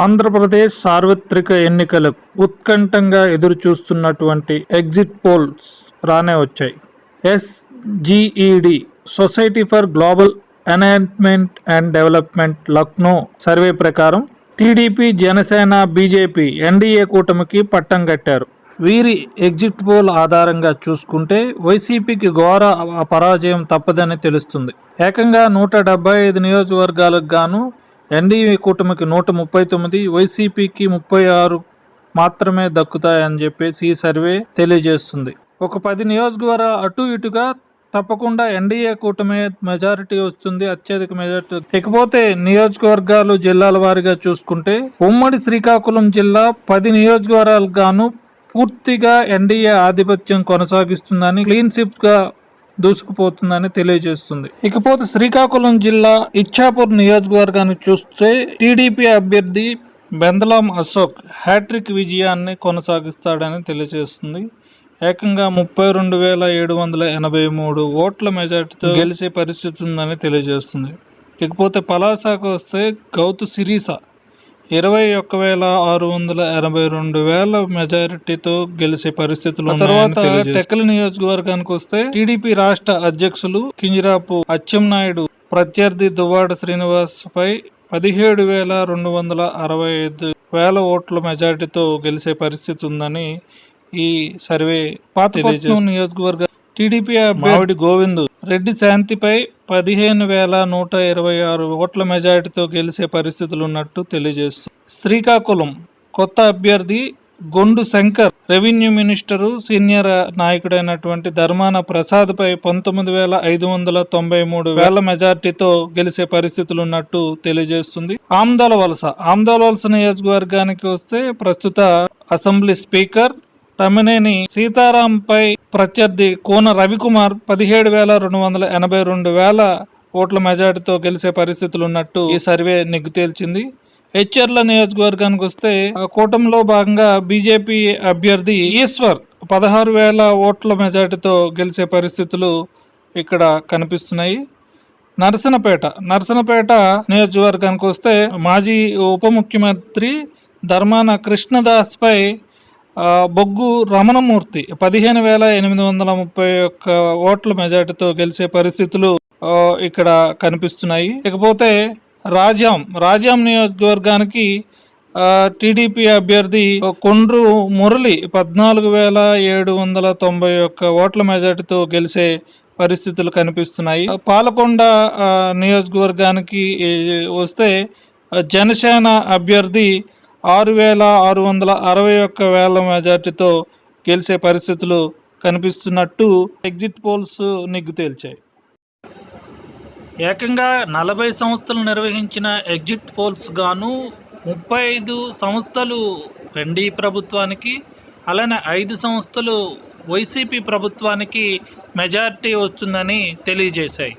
ఆంధ్రప్రదేశ్ సార్వత్రిక ఎన్నికలకు ఉత్కంఠంగా ఎదురుచూస్తున్నటువంటి exit polls రానే వచ్చాయి. SGED society for global enhancement and development Lucknow survey ప్రకారం టీడీపీ, జనసేన, బీజేపీ ఎన్డీఏ కూటమికి పట్టం కట్టారు. వీరి ఎగ్జిట్ పోల్ ఆధారంగా చూసుకుంటే వైసీపీకి ఘోర పరాజయం తప్పదని తెలుస్తుంది. ఏకంగా 175 నియోజకవర్గాలకు గాను ఎన్డీఏ కూటమికి 139, వైసీపీకి 36 మాత్రమే దక్కుతాయని చెప్పేసి ఈ సర్వే తెలియజేస్తుంది. ఒక 10 నియోజకవర్గాలు అటు ఇటుగా తప్పకుండా ఎన్డీఏ కూటమి మెజారిటీ వస్తుంది, అత్యధిక మెజారిటీ. ఇకపోతే నియోజకవర్గాలు జిల్లాల వారీగా చూసుకుంటే ఉమ్మడి శ్రీకాకుళం జిల్లా 10 నియోజకవర్గాలకు గాను పూర్తిగా ఎన్డీఏ ఆధిపత్యం కొనసాగిస్తుందని, క్లీన్ స్వీప్ గా దూసుకుపోతుందని తెలియజేస్తుంది. ఇకపోతే శ్రీకాకుళం జిల్లా ఇచ్చాపూర్ నియోజకవర్గాన్ని చూస్తే టీడీపీ అభ్యర్థి బెందలాం అశోక్ హ్యాట్రిక్ విజయాన్ని కొనసాగిస్తాడని తెలియజేస్తుంది. ఏకంగా 32,783 ఓట్ల మెజార్టీతో గెలిచే పరిస్థితి ఉందని తెలియజేస్తుంది. ఇకపోతే పలాసకు వస్తే గౌతు సిరీస 21,682 మెజారిటీతో గెలిచే పరిస్థితులు. తర్వాత టెక్కలి నియోజకవర్గానికి వస్తే టీడీపీ రాష్ట్ర అధ్యక్షులు కింజరాపు అచ్చెన్నాయుడు ప్రత్యర్థి దువ్వాడ శ్రీనివాస్ పై 17,265 ఓట్ల మెజారిటీతో గెలిచే పరిస్థితి ఉందని ఈ సర్వే తెలియజేస్తుంది. నియోజకవర్గ టీడీపీ అభ్యర్థి గోవింద్ రెడ్డి శాంతిపై 15,126 ఓట్ల మెజారిటీతో గెలిచే పరిస్థితులు ఉన్నట్టు తెలియజేస్తుంది. శ్రీకాకుళం కొత్త అభ్యర్థి Gondu Shankar revenue minister, senior నాయకుడైనటువంటి ధర్మాన ప్రసాద్ పై 19,593 మెజార్టీతో గెలిచే పరిస్థితులు ఉన్నట్టు తెలియజేస్తుంది. ఆమ్దాల వలస నియోజకవర్గానికి వస్తే ప్రస్తుత అసెంబ్లీ స్పీకర్ తమ్మినేని సీతారాంపై ప్రత్యర్థి కోన రవికుమార్ 17,282 ఓట్ల మెజార్టీతో గెలిచే పరిస్థితులు ఉన్నట్టు ఈ సర్వే నిగ్గు తేల్చింది. హెచ్చర్ల నియోజకవర్గానికి వస్తే కూటమిలో భాగంగా బీజేపీ అభ్యర్థి ఈశ్వర్ 16,000 ఓట్ల మెజార్టీతో గెలిచే పరిస్థితులు ఇక్కడ కనిపిస్తున్నాయి. నరసనపేట నియోజకవర్గానికి వస్తే మాజీ ఉప ముఖ్యమంత్రి ధర్మాన కృష్ణదాస్ పై బొగ్గు రమణమూర్తి 15,831 ఓట్ల మెజార్టీతో గెలిచే పరిస్థితులు ఇక్కడ కనిపిస్తున్నాయి. ఇకపోతే రాజాం నియోజకవర్గానికి టీడీపీ అభ్యర్థి కొండ్రు మురళి 14,791 ఓట్ల మెజార్టీతో గెలిచే పరిస్థితులు కనిపిస్తున్నాయి. పాలకొండ నియోజకవర్గానికి వస్తే జనసేన అభ్యర్థి 6,661 మెజార్టీతో గెలిచే పరిస్థితులు కనిపిస్తున్నట్టు ఎగ్జిట్ పోల్స్ నిగ్గు తేల్చాయి. ఏకంగా 40 సంస్థలు నిర్వహించిన ఎగ్జిట్ పోల్స్ గాను 35 సంస్థలు ఎన్డీఏ ప్రభుత్వానికి, అలానే 5 సంస్థలు వైసీపీ ప్రభుత్వానికి మెజార్టీ వస్తుందని తెలియజేశాయి.